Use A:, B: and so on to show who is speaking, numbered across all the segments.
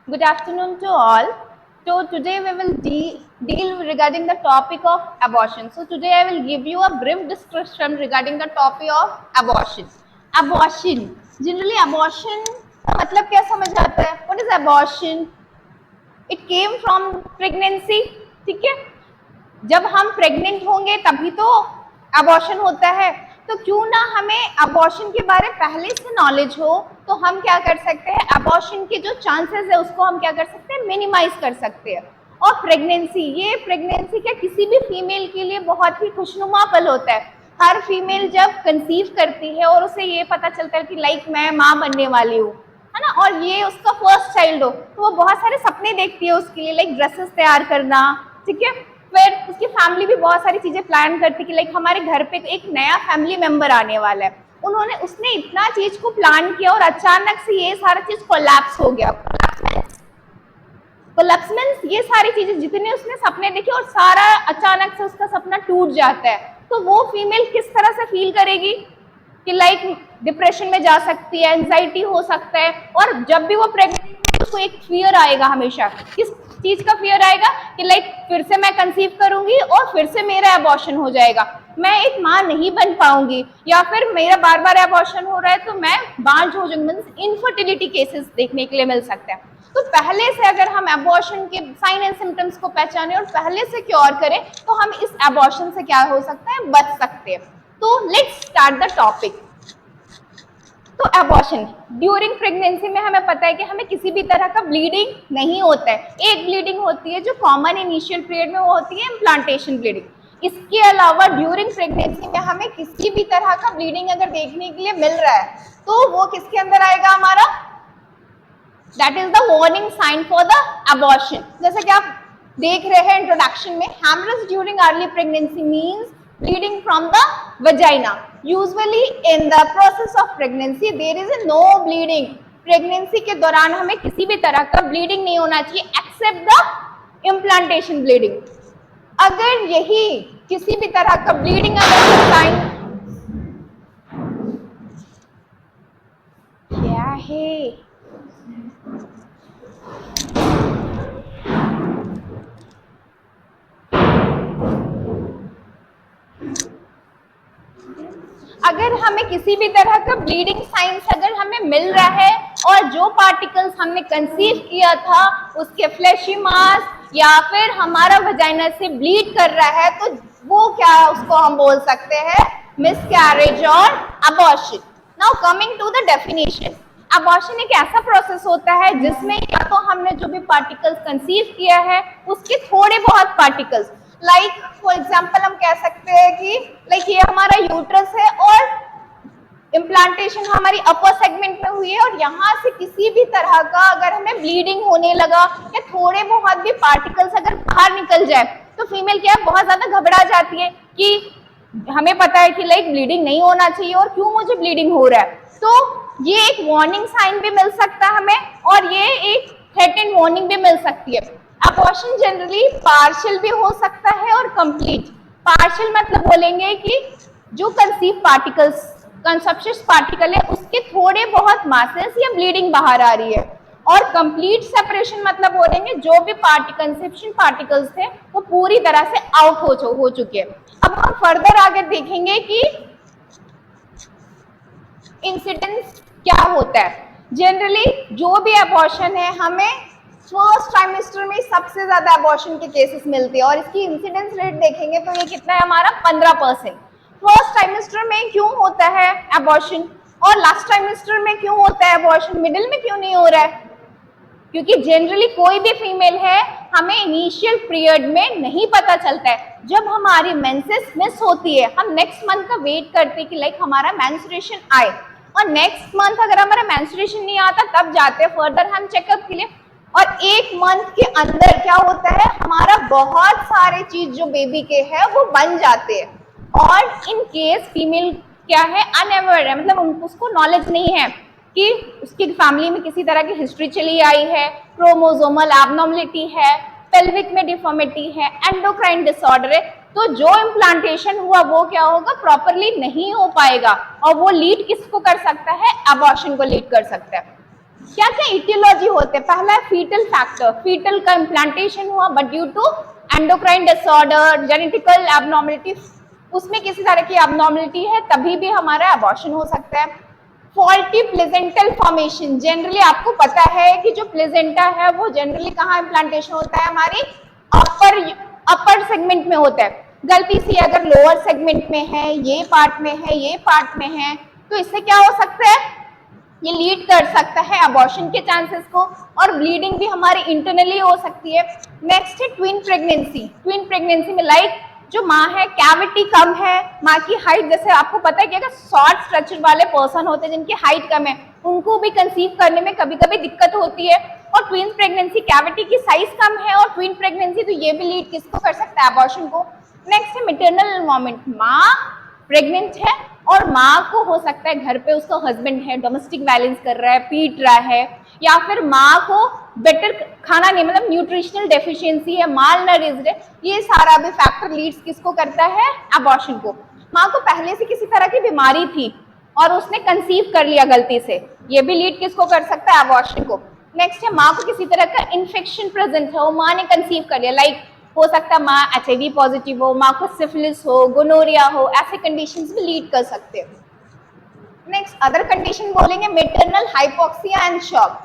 A: Good afternoon to all. So today we will deal regarding the topic of abortion. So today I will give you a brief description regarding the topic of abortion. Abortion. Generally abortion का मतलब क्या समझ आता है? What is abortion? It came from pregnancy. ठीक है? जब हम प्रेग्नेंट होंगे तभी तो अबॉर्शन होता है, तो क्यों ना हमें अबॉर्शन के बारे में पहले से नॉलेज हो, तो हम क्या कर सकते हैं, अबॉर्शन के जो चांसेस है उसको हम क्या कर सकते हैं, मिनिमाइज कर सकते हैं। और प्रेगनेंसी, ये प्रेगनेंसी क्या किसी भी फीमेल के लिए बहुत ही खुशनुमा पल होता है। हर फीमेल जब कंसीव करती है और उसे ये पता चलता है कि लाइक मैं माँ बनने वाली हूँ, है ना, और ये उसका फर्स्ट चाइल्ड हो, तो वो बहुत सारे सपने देखती है उसके लिए, लाइक ड्रेसेस तैयार करना, ठीक है। फिर उसकी फैमिली भी बहुत सारी चीजें प्लान करती कि लाइक हमारे घर पे एक नया फैमिली मेंबर आने वाला है। उसने इतना चीज को प्लान किया और अचानक से ये सारा चीज कोलैप्स हो गया। कोलैप्स मींस ये सारी चीजें जितने उसने सपने देखे और सारा अचानक से उसका सपना टूट जाता है, तो वो फीमेल किस तरह से फील करेगी कि लाइक डिप्रेशन में जा सकती है, एंजाइटी हो सकता है। और जब भी वो प्रेग्नेंट है उसको एक फियर आएगा, हमेशा किस चीज का फियर आएगा कि लाइक फिर से मैं कंसीव करूंगी और फिर से मेरा अबॉर्शन हो जाएगा, मैं एक माँ नहीं बन पाऊंगी, या फिर मेरा बार बार अबॉर्शन हो रहा है तो मैं बांझ हो जाऊंगी। इनफर्टिलिटी केसेस देखने के लिए मिल सकते हैं। तो पहले से अगर हम अबॉर्शन के साइन एंड सिम्टम्स को पहचानें और पहले से क्योर करें, तो हम इस अबॉर्शन से क्या हो सकता है, बच सकते हैं। तो लेट्स स्टार्ट द टॉपिक। तो अबॉर्शन ड्यूरिंग प्रेगनेंसी में हमें पता है कि हमें किसी भी तरह का ब्लीडिंग नहीं होता है। एक ब्लीडिंग होती है जो कॉमन इनिशियल पीरियड में वो होती है इम्प्लांटेशन ब्लीडिंग। इसके अलावा ड्यूरिंग प्रेगनेंसी में हमें किसी भी तरह का ब्लीडिंग अगर देखने के लिए मिल रहा है, तो वो किसके अंदर आएगा, हमारा that is the warning sign for the abortion. जैसे कि आप देख रहे हैं इंट्रोडक्शन में, haemorrhage during early pregnancy means bleeding from the vagina. Usually in the process of pregnancy there is no bleeding. Pregnancy के दौरान हमें किसी भी तरह का ब्लीडिंग नहीं होना चाहिए एक्सेप्ट द इम्प्लांटेशन ब्लीडिंग। अगर यही किसी भी तरह का ब्लीडिंग अगर साइन क्या है, अगर हमें किसी भी तरह का ब्लीडिंग साइंस अगर हमें मिल रहा है और जो पार्टिकल्स हमने कंसीव किया था उसके फ्लैशी मास या फिर हमारा वजाइना से ब्लीड कर रहा है, तो वो क्या उसको हम बोल सकते हैं, मिसकैरेज और abortion. Now coming to the definition, abortion एक ऐसा प्रोसेस होता है जिसमें या तो हमने जो भी पार्टिकल्स कंसीव किया है उसके थोड़े बहुत पार्टिकल्स, लाइक फॉर एग्जाम्पल हम कह सकते हैं कि लाइक ये हमारा यूट्रस है और इम्प्लांटेशन हमारी अपर सेगमेंट में हुई है, और यहाँ से किसी भी तरह का अगर हमें ब्लीडिंग होने लगा या थोड़े बहुत भी पार्टिकल्स अगर बाहर निकल जाए, तो फीमेल क्या है, बहुत ज्यादा घबरा जाती है कि हमें पता है कि लाइक ब्लीडिंग नहीं होना चाहिए और क्यों मुझे ब्लीडिंग हो रहा है। तो ये एक वार्निंग साइन भी मिल सकता है हमें, और ये एक थ्रेट एंड वार्निंग भी मिल सकती है। अबॉर्शन जनरली पार्शियल भी हो सकता है और कंप्लीट। पार्शियल मतलब बोलेंगे कि जो कंसीव पार्टिकल्स, कंसेप्शियस पार्टिकल है उसके थोड़े बहुत मासेस या ब्लीडिंग बाहर आ रही है, और कंप्लीट सेपरेशन मतलब बोलेंगे जो भी कंसेप्शन पार्टिकल्स थे वो पूरी तरह से आउट हो चुके हैं। अब हम फर्दर आगे देखेंगे कि इंसिडेंस क्या होता है। जनरली जो भी अबॉर्शन है हमें फर्स्ट ट्राइमेस्टर में सबसे ज्यादा अबॉर्शन के केसेस मिलते हैं, और इसकी इंसिडेंस रेट देखेंगे तो ये कितना है, हमारा 15%। फर्स्ट ट्राइमेस्टर में क्यों होता है अबॉर्शन, और लास्ट ट्राइमेस्टर में क्यों होता है अबॉर्शन, मिडिल में क्यों नहीं हो रहा है? क्योंकि जनरली कोई भी फीमेल है हमें इनिशियल पीरियड में नहीं पता चलता है। जब हमारी मेंसेस मिस होती है हम नेक्स्ट मंथ का वेट करते हैं कि लाइक हमारा मेंस्ट्रुएशन आए, और नेक्स्ट मंथ अगर हमारा मेंस्ट्रुएशन नहीं आता तब जाते हैं फर्दर हम चेकअप के लिए। और एक मंथ के अंदर क्या होता है, हमारा बहुत सारे चीज जो बेबी के है वो बन जाते हैं, और इन केस फीमेल क्या है, अनअवेयर है, मतलब उसको नॉलेज नहीं है कि उसकी फैमिली में किसी तरह की हिस्ट्री चली आई है, क्रोमोसोमल एब्नॉर्मलिटी है, पेल्विक में डिफॉर्मिटी है, एंडोक्राइन डिसऑर्डर है, तो जो इम्प्लांटेशन हुआ वो क्या होगा, प्रॉपरली नहीं हो पाएगा, और वो लीड किसको कर सकता है, अबॉर्शन को लीड कर सकता है। क्या क्या इटियोलॉजी होते हैं? पहला है फीटल फैक्टर, फीटल का इम्प्लांटेशन हुआ but due to endocrine disorder, genetical abnormality, उसमें किसी तरह की एबनॉर्मलिटी है तभी भी हमारा अबॉर्शन हो सकता है। फॉल्टी प्लेजेंटल फॉर्मेशन, जनरली आपको पता है कि जो प्लेजेंटा है वो जनरली कहाँ इम्प्लांटेशन होता है? हमारी अपर सेगमेंट में होता है। गलती से अगर लोअर सेगमेंट में है, ये पार्ट में है, ये पार्ट में है, तो इससे क्या हो सकता है? ये लीड कर सकता है अबॉर्शन के चांसेस को, और ब्लीडिंग भी हमारी इंटरनली हो सकती है। नेक्स्ट है ट्विन प्रेगनेंसी। ट्विन प्रेगनेंसी में लाइक जो माँ है कैविटी कम है, माँ की हाइट, जैसे आपको पता है कि अगर शॉर्ट स्ट्रक्चर वाले पर्सन होते हैं जिनकी हाइट कम है उनको भी कंसीव करने में कभी कभी दिक्कत होती है, और ट्विन प्रेगनेंसी कैविटी की साइज कम है और ट्विन प्रेगनेंसी, तो ये भी लीड किसको कर सकता है? अबॉर्शन को। नेक्स्ट है मेटरनल इन्वॉल्वमेंट, माँ प्रेग्नेंट है और माँ को हो सकता है घर पे उसका हस्बैंड है, डोमेस्टिक वायलेंस कर रहा है, पीट रहा है, या फिर माँ को बेटर खाना नहीं, मतलब न्यूट्रिशनल डेफिशिएंसी है, माल नरिश्ड है, ये सारा भी फैक्टर लीड्स किसको करता है? अबॉर्शन को। माँ को पहले से किसी तरह की बीमारी थी और उसने कंसीव कर लिया गलती से, ये भी लीड किसको कर सकता है? अबॉर्शन को। नेक्स्ट है माँ को किसी तरह का इन्फेक्शन प्रेजेंट है, वो माँ ने कंसीव कर लिया, लाइक हो सकता है माँ HIV पॉजिटिव हो, माँ को सिफिलिस हो, गोनोरिया हो, ऐसे कंडीशंस भी लीड कर सकते हैं। नेक्स्ट अदर कंडीशन बोलेंगे मेटरनल हाइपोक्सिया एंड शॉक।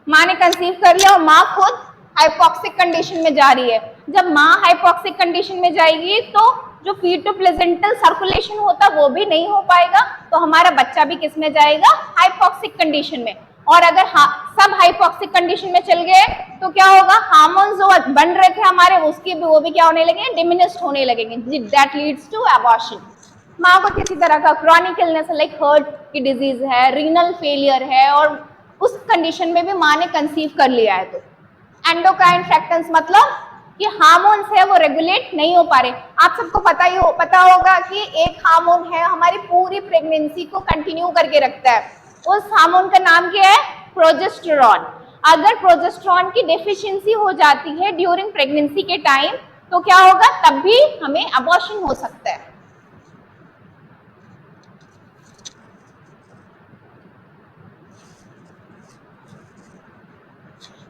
A: माँ ने कंसीव कर लिया और माँ खुद हाइपोक्सिक कंडीशन में जा रही है। जब माँ हाइपोक्सिक कंडीशन में जाएगी तो जो फीटो प्लेजेंटल सर्कुलेशन होता है वो भी नहीं हो पाएगा, तो हमारा बच्चा भी किस में जाएगा? हाइपोक्सिक कंडीशन में। और अगर सब हाइपोक्सिक कंडीशन में चल गए तो क्या होगा? हार्मोन्स जो बन रहे थे हमारे उसके भी वो भी क्या होने लगेंगे? डिमिनिश्ड होने लगेंगे, दैट लीड्स टू अबॉर्शन। माँ को किसी तरह का क्रॉनिक इलनेस लाइक हार्ट की डिजीज है, रीनल फेलियर है, और उस कंडीशन में भी माँ ने कंसीव कर लिया है, तो एंडोक्राइन फैक्टर्स मतलब कि हार्मोन्स है वो रेगुलेट नहीं हो पा रहे। आप सबको पता होगा कि एक हार्मोन है हमारी पूरी प्रेगनेंसी को कंटिन्यू करके रखता है, उस हार्मोन का नाम क्या है? प्रोजेस्टेरॉन। अगर प्रोजेस्टेरॉन की डेफिशिएंसी हो जाती है ड्यूरिंग प्रेगनेंसी के टाइम तो क्या होगा? तब भी हमें अबॉर्शन हो सकता है।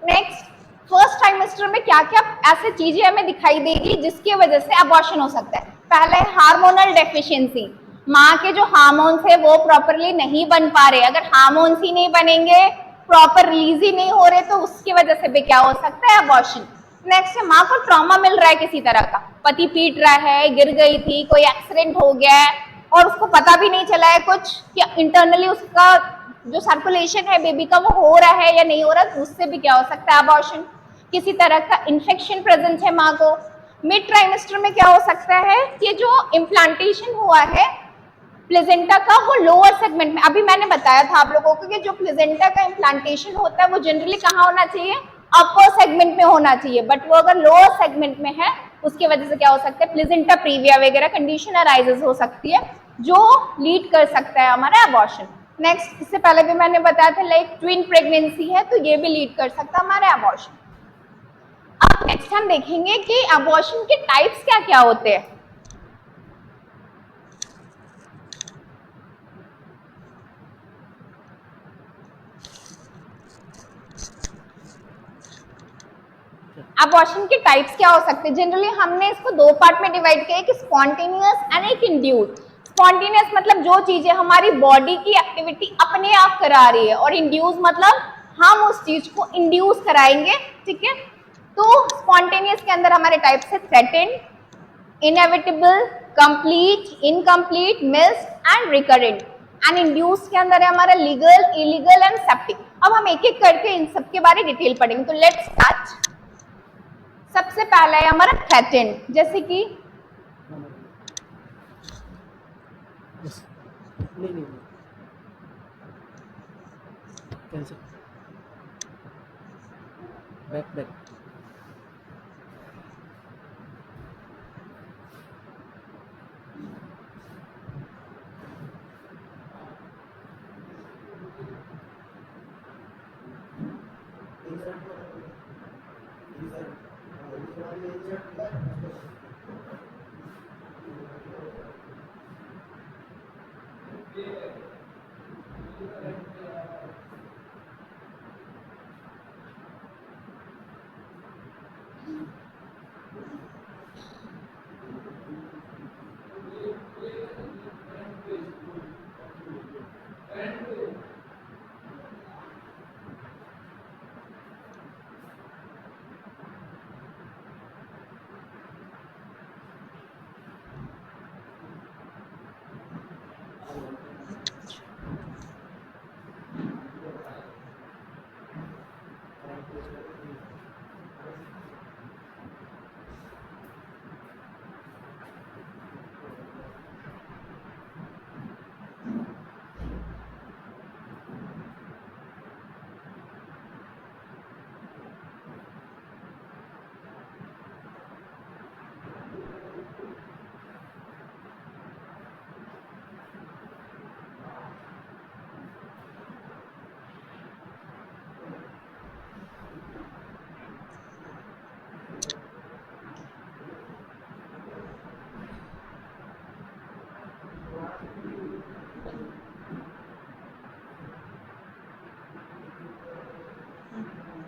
A: नेक्स्ट, फर्स्ट ट्राइमेस्टर में क्या क्या ऐसे चीजें हमें दिखाई देगी जिसकी वजह से अबॉर्शन हो सकता है? पहले हार्मोनल डेफिशिएंसी, माँ के जो हार्मोन्स है वो प्रॉपरली नहीं बन पा रहे, अगर हार्मोन्स ही नहीं बनेंगे, प्रॉपर रिलीज ही नहीं हो रहे, तो उसकी वजह से भी क्या हो सकता है? अबॉर्शन। नेक्स्ट है माँ को ट्रॉमा मिल रहा है किसी तरह का, पति पीट रहा है, गिर गई थी, कोई एक्सीडेंट हो गया है और उसको पता भी नहीं चला है कुछ कि इंटरनली उसका जो सर्कुलेशन है बेबी का वो हो रहा है या नहीं हो रहा, तो उससे भी क्या हो सकता है? अबॉर्शन। किसी तरह का इन्फेक्शन प्रेजेंट है माँ को। मिड ट्राइमेस्टर में क्या हो सकता है कि जो इम्प्लांटेशन हुआ है प्लेजेंटा का वो लोअर सेगमेंट में, अभी मैंने बताया था आप लोगों को कि जो प्लेजेंटा का इम्प्लांटेशन होता है वो जनरली कहाँ होना चाहिए? अपर सेगमेंट में होना चाहिए, बट वो अगर लोअर सेगमेंट में है उसकी वजह से क्या हो सकता है? प्लेजेंटा प्रीविया वगैरह कंडीशन अराइजेस हो सकती है जो लीड कर सकता है हमारा अबॉर्शन। नेक्स्ट, इससे पहले भी मैंने बताया था लाइक ट्विन प्रेगनेंसी है तो ये भी लीड कर सकता है हमारे अबॉर्शन। अब नेक्स्ट हम देखेंगे कि अबॉर्शन के टाइप्स क्या क्या होते हैं। अबॉर्शन के टाइप्स क्या हो सकते हैं? जनरली हमने इसको दो पार्ट में डिवाइड किया है कि स्पॉन्टेनियस एंड एक इंड्यूस। स्पॉन्टेनियस मतलब जो चीजें हमारी बॉडी की एक्टिविटी अपने आप करा रही है, और इंड्यूस मतलब हम उस चीज को इंड्यूस कराएंगे, ठीक है। तो स्पॉन्टेनियस के अंदर हमारे टाइप्स है threatened, inevitable, complete, incomplete, missed and recurrent. And induce के अंदर है हमारा लीगल, इलीगल एंड सेप्टिक। अब हम एक एक करके इन सब के बारे में डिटेल पढ़ेंगे, तो लेट्स स्टार्ट। सबसे पहला है हमारा थ्रेटेंड, जैसे कि
B: नहीं कैंसिल बैक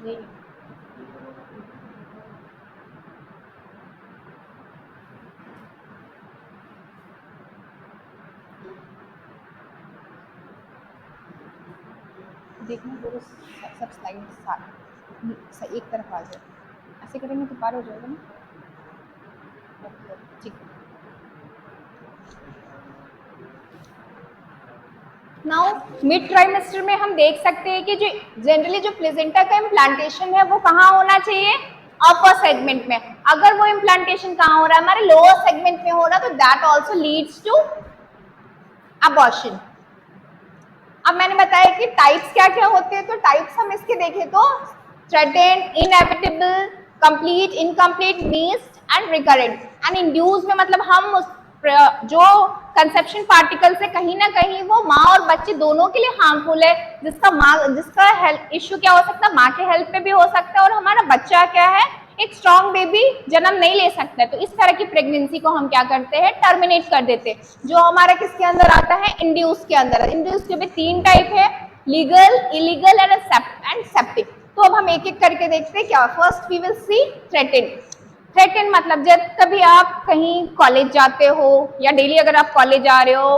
A: यही। देखना पूरे सब स्लाइड एक तरफ आ जाए, ऐसे करेंगे तो पार हो जाएगा ना। ठीक है। नाउ मिड ट्राइमेस्टर में हम देख सकते हैं कि जो जनरली जो प्लेजेंटा का इम्प्लांटेशन है वो कहाँ होना चाहिए, अपर सेगमेंट में। अगर वो इम्प्लांटेशन कहाँ हो रहा है, हमारे लोअर सेगमेंट में हो रहा, तो that also leads to abortion. अब मैंने बताया कि टाइप्स क्या क्या होते हैं, तो टाइप्स हम इसके देखें तो threatened, inevitable, complete, incomplete, missed and recurrent. And induce में मतलब हम उस जो कंसेप्शन पार्टिकल से कहीं ना कहीं वो माँ और बच्चे दोनों के लिए हार्मफुल है, जिसका हेल्थ इश्यू क्या हो सकता है, माँ के हेल्थ पे भी हो सकता है, और हमारा बच्चा क्या है, एक स्ट्रॉन्ग बेबी जन्म नहीं ले सकता है। तो इस तरह की प्रेगनेंसी को हम क्या करते हैं, टर्मिनेट कर देते हैं, जो हमारा किसके अंदर आता है, इंड्यूस के अंदर। इंड्यूस के भी 3 टाइप है, लीगल, इलीगल एंड सेप्टिक। तो अब हम एक एक करके देखते हैं क्या। First we will see threatened. Threatened मतलब जब कभी आप कहीं कॉलेज जाते हो, या डेली अगर आप कॉलेज जा रहे हो,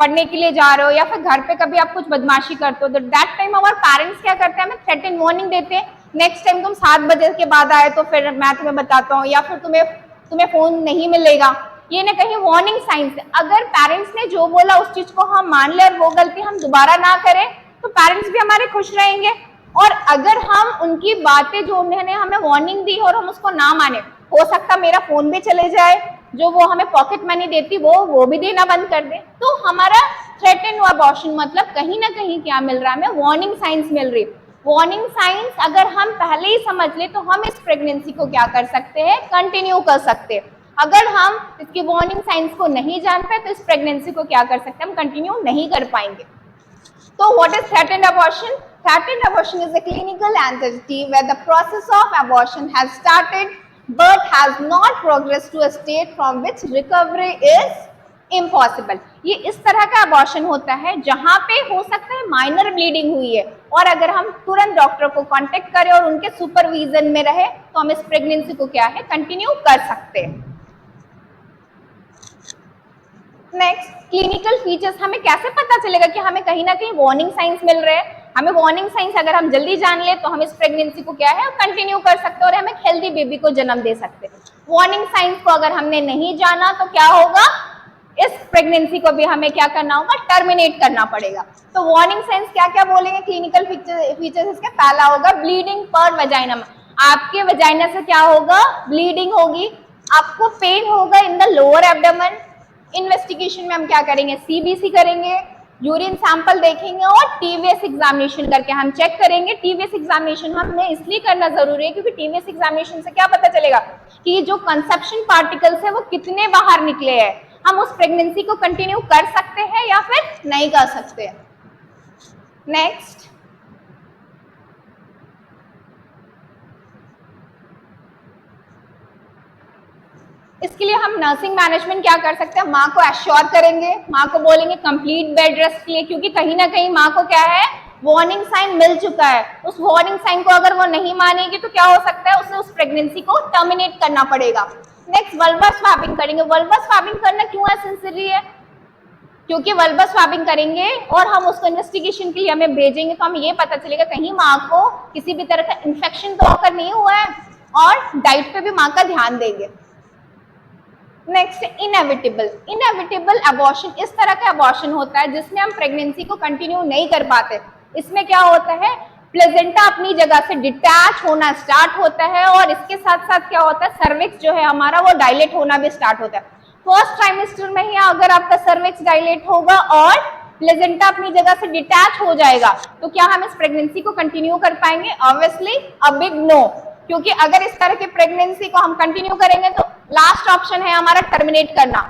A: पढ़ने के लिए जा रहे हो, या फिर घर पे कभी आप कुछ बदमाशी करते हो, तो दैट टाइम हमारे पेरेंट्स क्या करते हैं, हमें थ्रेटेंड वार्निंग देते हैं, नेक्स्ट टाइम तुम 7 बजे के बाद आए तो फिर मैं तुम्हें बताता हूँ, या फिर तुम्हें फोन नहीं मिलेगा। ये ना कहीं वार्निंग साइंस है। अगर पेरेंट्स ने जो बोला उस चीज को हम मान ले और वो गलती हम दोबारा ना करें, तो पेरेंट्स भी हमारे खुश रहेंगे। और अगर हम उनकी बातें जो उन्होंने हमें वार्निंग दी और हम उसको ना माने, हो सकता मेरा फोन भी चले जाए, जो वो हमें पॉकेट मनी देती वो भी देना बंद कर दे। तो हमारा थ्रेटन अबॉर्शन मतलब कहीं ना कहीं क्या मिल रहा है, हमें वार्निंग साइंस मिल रही है। वार्निंग साइंस अगर हम पहले ही समझ ले तो हम इस प्रेगनेंसी को क्या कर सकते हैं, कंटिन्यू कर सकते हैं। अगर हम इसकी वार्निंग साइंस को नहीं जान पाए तो इस प्रेगनेंसी को क्या कर सकते हैं, हम कंटिन्यू नहीं कर पाएंगे। So what is threatened abortion? Threatened abortion is a clinical entity where the process of abortion has started but has not progressed to a state from which recovery is impossible. ये इस तरह का abortion होता है जहाँ पे हो सकता है माइनर ब्लीडिंग हुई है, और अगर हम तुरंत डॉक्टर को कांटेक्ट करें और उनके सुपरविजन में रहे तो हम इस प्रेगनेंसी को क्या है, कंटिन्यू कर सकते हैं। Next, clinical features. हमें कैसे पता चलेगा कि हमें कहीं ना कहीं वार्निंग साइंस मिल रहे हैं? हमें वार्निंग साइंस अगर हम जल्दी जान ले तो हम इस प्रेगनेंसी को क्या है, कंटिन्यू कर सकते हैं और हमें हेल्दी बेबी को जन्म दे सकते हैं। वार्निंग साइंस को अगर हमने नहीं जाना तो क्या होगा, इस प्रेगनेंसी को भी हमें क्या करना होगा, टर्मिनेट करना पड़ेगा। तो वार्निंग साइंस क्या क्या बोलेंगे क्लिनिकल फीचर्स इसके? पहला होगा ब्लीडिंग पर वजाइना। आपके वजाइना से क्या होगा, ब्लीडिंग होगी, आपको पेन होगा in the lower abdomen. Investigation में हम क्या करेंगे, सीबीसी करेंगे, यूरिन सैंपल देखेंगे और टीवीएस एग्जामिनेशन करके हम चेक करेंगे। टीवीएस एग्जामिनेशन हमें इसलिए करना जरूरी है क्योंकि टीवीएस एग्जामिनेशन से क्या पता चलेगा कि जो कंसेप्शन पार्टिकल्स है वो कितने बाहर निकले हैं, हम उस प्रेगनेंसी को कंटिन्यू कर सकते हैं या फिर नहीं कर सकते हैं। नेक्स्ट, इसके लिए हम नर्सिंग मैनेजमेंट क्या कर सकते हैं, माँ को एश्योर करेंगे, माँ को बोलेंगे कंप्लीट बेड रेस्ट के लिए, क्योंकि कहीं ना कहीं माँ को क्या है, वार्निंग साइन मिल चुका है। उस वार्निंग साइन को अगर वो नहीं मानेगी तो क्या हो सकता है, उसे उस प्रेगनेंसी को टर्मिनेट करना पड़ेगा। नेक्स्ट, वल्वर स्वैपिंग करेंगे। वल्वर स्वैपिंग करना क्यों एसेंशियल है, क्योंकि वल्वर स्वैपिंग करेंगे और हम उसको इन्वेस्टिगेशन के लिए हमें भेजेंगे तो हमें ये पता चलेगा कहीं माँ को किसी भी तरह का इन्फेक्शन तो आकर नहीं हुआ है, और डाइट पे भी माँ का ध्यान देंगे। Next, inevitable. इनएविटेबल अबॉर्शन इस तरह का अबॉर्शन होता है जिसमें हम प्रेगनेंसी को कंटिन्यू नहीं कर पाते। इसमें क्या होता है, प्लेजेंटा अपनी जगह से डिटैच होना स्टार्ट होता है और इसके साथ साथ क्या होता है, सर्विक्स जो है हमारा वो डायलेट होना भी स्टार्ट होता है। फर्स्ट ट्राइमेस्टर में ही अगर आपका सर्विक्स डायलेट होगा और प्लेजेंटा अपनी जगह से डिटैच हो जाएगा तो क्या हम इस प्रेगनेंसी को कंटिन्यू कर पाएंगे? ऑब्वियसली अ बिग नो, क्योंकि अगर इस तरह की प्रेगनेंसी को हम कंटिन्यू करेंगे तो लास्ट ऑप्शन है हमारा टर्मिनेट करना।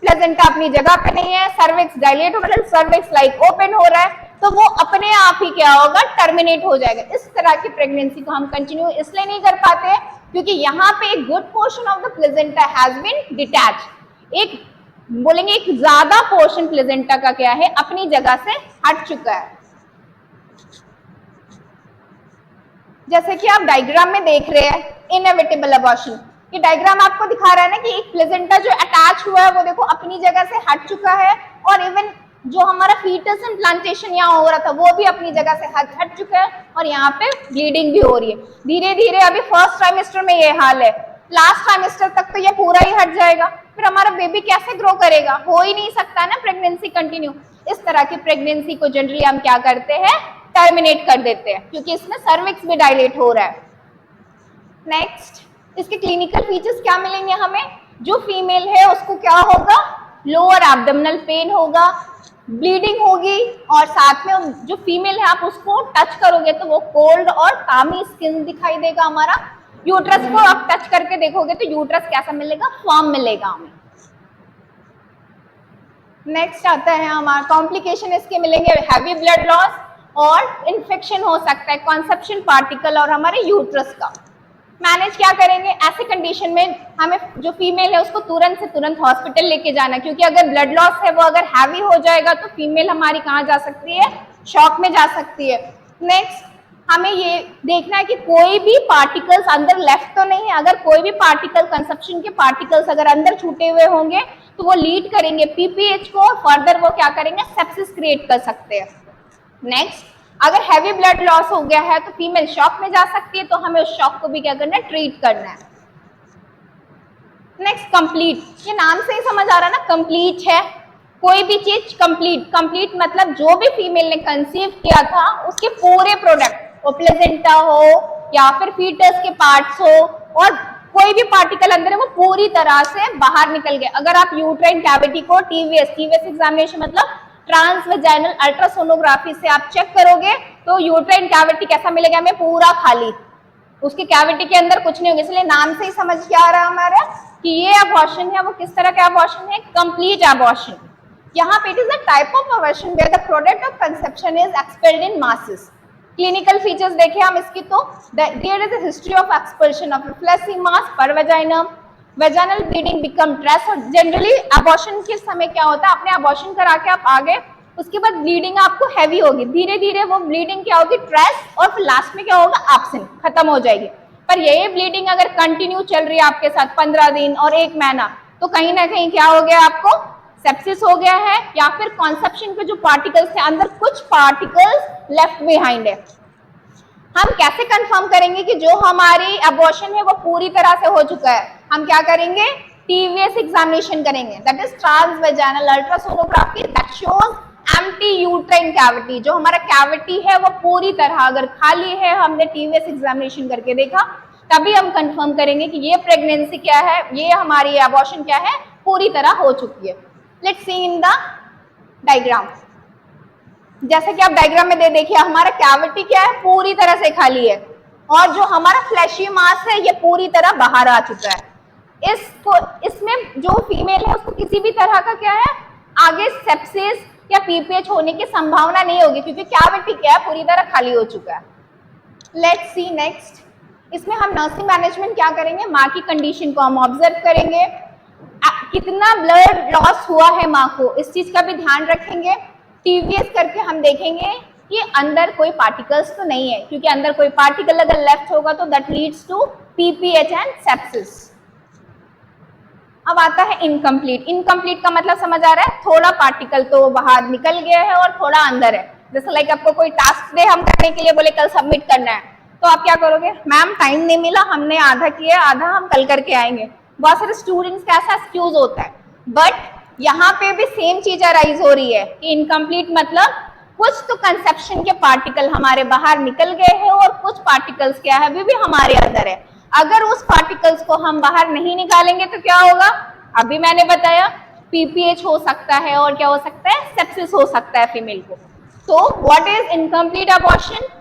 A: प्लेजेंटा अपनी जगह पे नहीं है, सर्विक्स डायलेट हो रहा है, सर्विक्स लाइक ओपन हो रहा है, तो वो अपने आप ही क्या होगा, टर्मिनेट हो जाएगा। इस तरह की प्रेगनेंसी को हम कंटिन्यू इसलिए नहीं कर पाते क्योंकि यहाँ पे एक good portion of the placenta has been detach. एक बोलेंगे एक ज्यादा पोर्शन प्लेजेंटा का क्या है, अपनी जगह से हट चुका है। जैसे कि आप डायग्राम में देख रहे हैं इनएविटेबल अबॉर्शन, ये डायग्राम आपको दिखा रहा है ना कि एक प्लेजेंटा जो अटैच हुआ है वो देखो अपनी जगह से हट चुका है, और इवन जो हमारा फीटस इम्प्लांटेशन यहाँ हो रहा था वो भी अपनी जगह से हट चुका है, और यहाँ पे ब्लीडिंग भी हो रही है धीरे धीरे। अभी फर्स्ट ट्राइमेस्टर में ये हाल है, लास्ट ट्राइमेस्टर तक तो ये पूरा ही हट जाएगा, फिर हमारा बेबी कैसे ग्रो करेगा, हो ही नहीं सकता ना प्रेगनेंसी कंटिन्यू। इस तरह की प्रेगनेंसी को जनरली हम क्या करते हैं, टर्मिनेट कर देते हैं, क्योंकि इसमें सर्विक्स भी डायलेट हो रहा है। नेक्स्ट, इसके क्लिनिकल फीचर्स क्या मिलेंगे हमें, जो फीमेल है उसको क्या होगा, लोअर एब्डोमिनल पेन होगा, ब्लीडिंग होगी, और साथ में जो फीमेल है आप उसको टच करोगे तो वो कोल्ड और कामी स्किन दिखाई देगा हमारा। यूट्रस को आप टच करके देखोगे तो यूट्रस कैसा मिलेगा, फॉर्म मिलेगा हमें। नेक्स्ट आता है हमारा कॉम्प्लिकेशन, इसके मिलेंगे हैवी ब्लड लॉस और इन्फेक्शन हो सकता है कॉन्सेप्शन पार्टिकल और हमारे यूट्रस का। मैनेज क्या करेंगे, ऐसे कंडीशन में हमें जो फीमेल है उसको तुरंत से तुरंत हॉस्पिटल लेके जाना, क्योंकि अगर ब्लड लॉस है वो अगर हैवी हो जाएगा तो फीमेल हमारी कहाँ जा सकती है, शॉक में जा सकती है। नेक्स्ट, हमें ये देखना है कि कोई भी पार्टिकल्स अंदर लेफ्ट तो नहीं है, अगर कोई भी पार्टिकल कंसेप्शन के पार्टिकल्स अगर अंदर छूटे हुए होंगे तो वो लीड करेंगे पीपीएच को, और फर्दर वो क्या करेंगे, सेप्सिस क्रिएट कर सकते हैं। नेक्स्ट, अगर हैवी ब्लड लॉस हो गया है तो फीमेल शॉक में जा सकती है, तो हमें उस शॉक को भी क्या करना है, ट्रीट करना है। नेक्स्ट, कंप्लीट, ये नाम से ही समझ आ रहा है ना, कंप्लीट है, कोई भी चीज कंप्लीट। कंप्लीट मतलब जो भी फीमेल ने कंसीव किया था उसके पूरे प्रोडक्ट, वो प्लेजेंटा हो या फिर फीटस के पार्ट्स हो, और कोई भी पार्टिकल अंदर है वो पूरी तरह से बाहर निकल गए। अगर आप यूट्राइन कैविटी को टीवीएस एग्जामिनेशन मतलब ट्रांस वेजाइनल अल्ट्रासोनोग्राफी से आप चेक करोगे तो यूट्राइन कैविटी कैसा मिलेगा हमें, पूरा खाली, उसकी कैविटी के अंदर कुछ नहीं होगा। इसलिए नाम से ही समझ के आ रहा है हमारा कि ये अबॉर्शन है वो किस तरह का अबॉर्शन है, कंप्लीट अबॉर्शन। यहाँ पे it is a type of abortion where the product of conception is expelled in masses. Clinical features देखें हम इसकी तो there is a history of expulsion of reflexive mass per vaginum, vaginal bleeding become trace. और generally abortion के समय क्या होता है, आपने अबॉर्शन करा के आप आ गए, उसके बाद ब्लीडिंग आपको हैवी होगी, धीरे धीरे वो ब्लीडिंग क्या होगी, ट्रेस, और फिर लास्ट में क्या होगा, एब्सेंट, खत्म हो जाएगी। पर यही ब्लीडिंग अगर कंटिन्यू चल रही है आपके साथ 15 दिन और 1 महीना, तो कहीं ना कहीं क्या हो गया, आपको सेप्सिस हो गया है, या फिर कॉन्सेप्शन के जो पार्टिकल्स थे अंदर कुछ पार्टिकल्स लेफ्ट बिहाइंड है। हम कैसे कंफर्म करेंगे कि जो हमारी अबॉर्शन है वो पूरी तरह से हो चुका है, हम क्या करेंगे, टीवीएस एग्जामिनेशन करेंगे, that is trans vaginal ultrasonography that shows empty uterine cavity. जो हमारा कैविटी है वो पूरी तरह अगर खाली है, हमने टीवीएस एग्जामिनेशन करके देखा, तभी हम कंफर्म करेंगे कि ये प्रेगनेंसी क्या है, ये हमारी अबॉर्शन क्या है, पूरी तरह हो चुकी है। Let's see in the diagram. जैसे कि आप डायग्राम में देखिए, हमारा कैविटी क्या है, पूरी तरह से खाली है, और जो हमारा फ्लैशी मास है ये पूरी तरह बाहर आ चुका है। इसमें जो फीमेल है उसको किसी भी तरह का क्या है, आगे सेप्सिस या पीपीएच होने की संभावना नहीं होगी, क्योंकि कैविटी क्या है, पूरी तरह खाली हो चुका है। लेट्स सी नेक्स्ट, इसमें हम नर्सिंग मैनेजमेंट क्या करेंगे, माँ की कंडीशन को हम ऑब्जर्व करेंगे, कितना ब्लड लॉस हुआ है माँ को, इस चीज का भी ध्यान रखेंगे। टीवीएस करके हम देखेंगे कि अंदर कोई पार्टिकल्स तो नहीं है, क्योंकि अंदर कोई पार्टिकल अगर लेफ्ट होगा तो that leads to PPH and sepsis. अब आता है इनकम्प्लीट। इनकम्प्लीट का मतलब समझ आ रहा है, थोड़ा पार्टिकल तो बाहर निकल गया है और थोड़ा अंदर है। जैसे लाइक आपको कोई टास्क दे हम करने के लिए, बोले कल सबमिट करना है, तो आप क्या करोगे, मैम टाइम नहीं मिला, हमने आधा किया, आधा हम कल करके आएंगे। बहुत सारे स्टूडेंट्स का ऐसा एक्सक्यूज होता है, बट यहाँ पे भी सेम चीज अराइज हो रही है कि इनकम्प्लीट मतलब कुछ तो कंसेप्शन के पार्टिकल हमारे बाहर निकल गए हैं और कुछ पार्टिकल्स क्या है अभी भी हमारे अंदर है। अगर उस पार्टिकल्स को हम बाहर नहीं निकालेंगे तो क्या होगा, अभी मैंने बताया पीपीएच हो सकता है और क्या हो सकता है, सेप्सिस हो सकता है फीमेल को। तो what is incomplete abortion?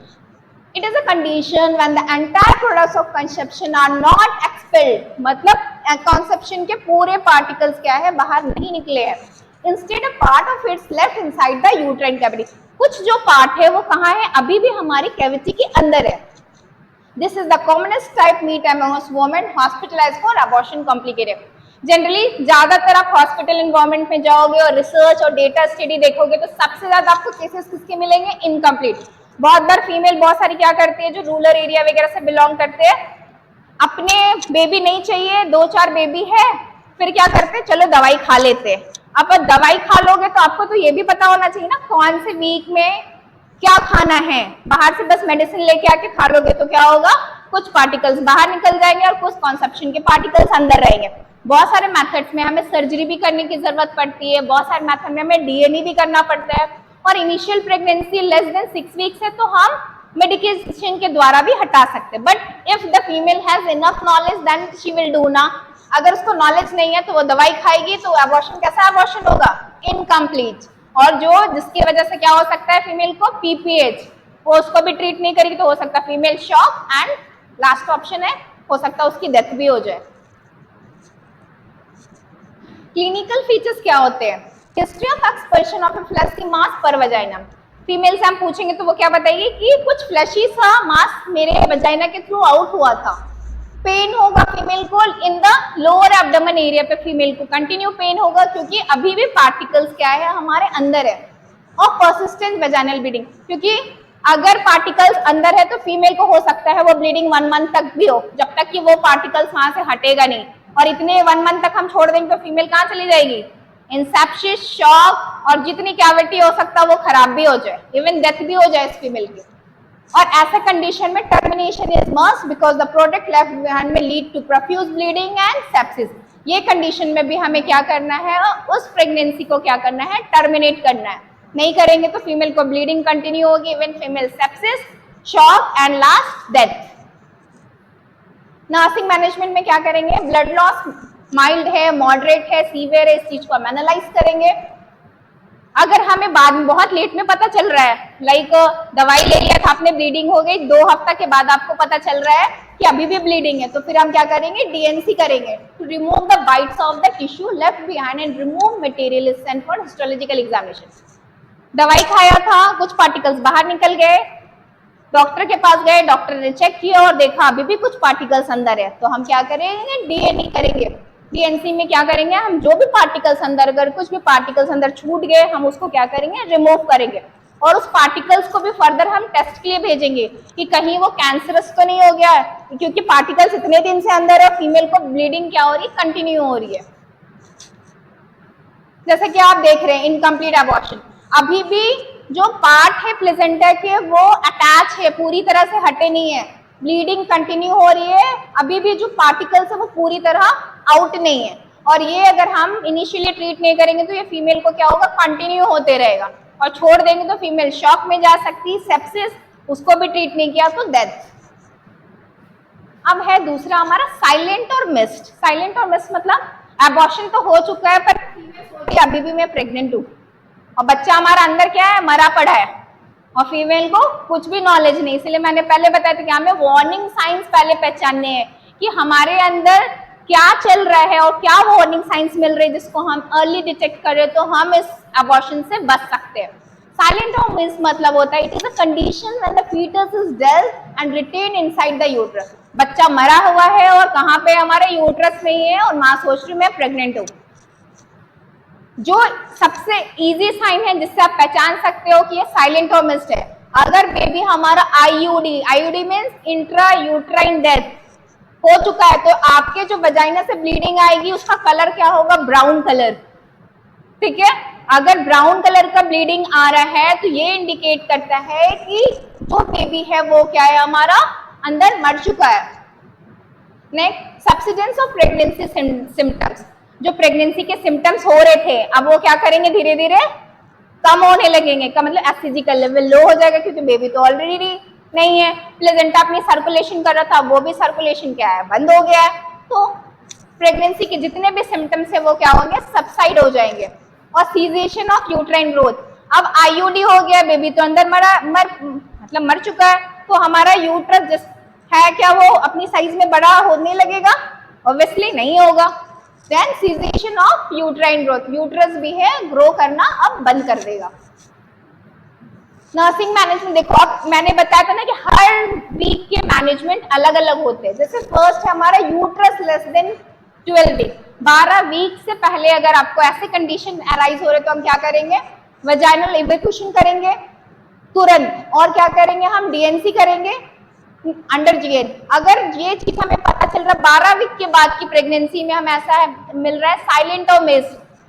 A: It is a condition when the entire products of conception are not expelled, मतलब conception के पूरे particles क्या है, बाहर नहीं निकले हैं। Instead a part of it's left inside the uterine cavity. कुछ जो part है वो कहाँ है, अभी भी हमारी cavity के अंदर है। This is the commonest type meet amongst women hospitalized for abortion complicated. Generally ज्यादातर आप हॉस्पिटल एनवायरनमेंट में जाओगे और रिसर्च और डेटा स्टडी देखोगे तो सबसे ज्यादा आपको केसेस किसके मिलेंगे, इनकम्प्लीट। बहुत बार फीमेल बहुत सारी क्या करती है, जो रूरल एरिया वगैरह से बिलोंग करते हैं, अपने बेबी नहीं चाहिए, 2-4 बेबी है, फिर क्या करते हैं, चलो दवाई खा लेते हैं। अब दवाई खा लोगे तो आपको तो ये भी पता होना चाहिए ना कौन से वीक में क्या खाना है। बाहर से बस मेडिसिन लेके आके खा लोगे तो क्या होगा, कुछ पार्टिकल्स बाहर निकल जाएंगे और कुछ कॉन्सेप्शन के पार्टिकल्स अंदर रहेंगे। बहुत सारे मेथड्स में हमें सर्जरी भी करने की जरूरत पड़ती है, बहुत सारे मेथड में हमें डीएनए भी करना पड़ता है, और initial pregnancy less than 6 weeks है तो हम मेडिकेशन के द्वारा भी हटा सकते हैं। But if the female has enough knowledge then she will do ना। अगर उसको नॉलेज नहीं है तो वो दवाई खाएगी तो अबॉर्शन, कैसा अबॉर्शन होगा, इनकम्प्लीट। और जो जिसकी वजह से क्या हो सकता है फीमेल को, पीपीएच, वो उसको भी ट्रीट नहीं करेगी तो हो सकता है female shock, and last option है हो सकता है उसकी डेथ भी हो जाए। क्लिनिकल फीचर्स क्या होते हैं, history of expulsion of a fleshy mass per vagina. Female से हम पूछेंगे तो वो क्या बताएगी कि कुछ फ्लैशी सा मास मेरे वजाइना के थ्रू आउट हुआ था। पेन होगा फीमेल को in the lower abdomen area पे, फीमेल को कंटिन्यू पेन होगा क्योंकि अभी भी पार्टिकल्स क्या है हमारे अंदर है। और परसिस्टेंट वेजाइनल ब्लीडिंग, क्योंकि अगर पार्टिकल्स अंदर है तो फीमेल को हो सकता है वो ब्लीडिंग 1 मंथ तक भी हो, जब तक कि वो पार्टिकल्स वहां से हटेगा नहीं। और इतने 1 मंथ तक हम छोड़ देंगे तो फीमेल कहाँ चली जाएगी, इन सेप्सिस, शॉक, और जितनी कैविटी हो सकता है वो खराब भी हो जाए, इवन डेथ भी हो जाए इस फीमेल की। और ऐसे कंडीशन में termination is must because the product left behind may lead to profuse bleeding and sepsis. ये कंडीशन में भी हमें क्या करना है, उस प्रेगनेंसी को क्या करना है, टर्मिनेट करना है। नहीं करेंगे तो फीमेल को ब्लीडिंग कंटिन्यू होगी, even female sepsis, shock and last death. Nursing management में क्या करेंगे, ब्लड लॉस माइल्ड है, मॉडरेट है, सीवियर है, इस चीज को हम एनालाइज करेंगे। अगर हमें बाद में बहुत लेट में पता चल रहा है, लाइक दवाई ले लिया था आपने, ब्लीडिंग हो गई, 2 हफ्ता के बाद आपको पता चल रहा है कि अभी भी ब्लीडिंग है, तो फिर हम क्या करेंगे, डीएनसी करेंगे to remove the bites of the tissue left behind and remove material is sent for histological examination. दवाई खाया था, कुछ पार्टिकल्स बाहर निकल गए, डॉक्टर के पास गए, डॉक्टर ने चेक किया और देखा अभी भी कुछ पार्टिकल्स अंदर है, तो हम क्या करेंगे, डीएनए करेंगे। डीएनसी में क्या करेंगे, हम जो भी पार्टिकल्स अंदर, अगर कुछ भी पार्टिकल्स अंदर छूट गए हम उसको क्या करेंगे, रिमूव करेंगे। और उस पार्टिकल्स को भी फर्दर हम टेस्ट के लिए भेजेंगे कि कहीं वो कैंसरस तो नहीं हो गया है, क्योंकि पार्टिकल्स इतने दिन से अंदर है, फीमेल को ब्लीडिंग क्या हो रही है, कंटिन्यू हो रही है। जैसे कि आप देख रहे हैं इनकम्प्लीट अबॉर्शन, अभी भी जो पार्ट है प्लेसेंटा के वो अटैच है, पूरी तरह से हटे नहीं है, ब्लीडिंग कंटिन्यू हो रही है, अभी भी जो पार्टिकल्स है वो पूरी तरह आउट नहीं है। और ये अगर हम इनिशियली ट्रीट नहीं करेंगे तो ये फीमेल को क्या होगा, कंटिन्यू होते रहेगा, और छोड़ देंगे तो फीमेल शॉक में जा सकती है, सेप्सिस, उसको भी ट्रीट नहीं किया तो डेथ। अब है दूसरा हमारा साइलेंट और मिस्ड। साइलेंट और मिस्ड मतलब अबॉर्शन तो हो चुका है पर अभी भी मैं प्रेग्नेंट हूँ और बच्चा हमारा अंदर क्या है, मरा पड़ा है, और फीमेल को कुछ भी नॉलेज नहीं। इसलिए मैंने पहले बताया था कि हमें वार्निंग साइंस पहले पहचानने हैं कि हमारे अंदर क्या चल रहा है और क्या वार्निंग साइंस मिल रही है, जिसको हम अर्ली डिटेक्ट करें तो हम इस अबॉर्शन से बच सकते हैं। साइलेंट और मिस मतलब होता है it is a condition when the foetus is dead and retain inside the uterus. बच्चा मरा हुआ है और कहाँ पे, हमारे यूट्रस में ही है, और मां सोच रही मैं प्रेग्नेंट हूँ। जो सबसे इजी साइन है जिससे आप पहचान सकते हो कि ये साइलेंट और मिस्ड है, अगर बेबी हमारा IUD means intra uterine death हो चुका है तो आपके जो वजाइना से ब्लीडिंग आएगी उसका कलर क्या होगा, ब्राउन कलर। ठीक है, अगर ब्राउन कलर का ब्लीडिंग आ रहा है तो ये इंडिकेट करता है कि जो बेबी है वो क्या है, हमारा अंदर मर चुका है। Next, subsidence of pregnancy symptoms. जो प्रेगनेंसी के सिम्टम्स हो रहे थे अब वो क्या करेंगे, धीरे धीरे कम होने लगेंगे। का मतलब एससीजी का लेवल लो हो जाएगा क्योंकि बेबी तो ऑलरेडी नहीं है। प्लेसेंटा अपनी सर्कुलेशन कर रहा था, वो भी सर्कुलेशन क्या है, बंद हो गया है। तो प्रेगनेंसी के जितने भी सिम्टम्स है वो क्या होंगे, सबसाइड हो जाएंगे। और सीजेशन ऑफ यूट्राइन ग्रोथ, अब आईयूडी हो गया, बेबी तो अंदर मर चुका है, तो हमारा यूट्रस जिस है क्या वो अपनी साइज में बड़ा होने लगेगा, ऑब्वियसली नहीं होगा। Then cessation of uterine growth, uterus भी है ग्रो करना अब बंद कर देगा। नर्सिंग मैनेजमेंट देखो, अब मैंने बताया था ना कि हर वीक के मैनेजमेंट अलग अलग होते हैं। जैसे फर्स्ट है हमारा uterus less than 12 week, 12 week से पहले अगर आपको ऐसे कंडीशन अराइज हो रहे तो हम क्या करेंगे, वजाइनल इवैक्यूएशन करेंगे। तुरंत। और क्या करेंगे हम, डीएनसी करेंगे अंडर जीएन। अगर ये चीज हमें पता चल रहा है 12 वीक के बाद की प्रेगनेंसी में हमें ऐसा मिल रहा है साइलेंट और मिस,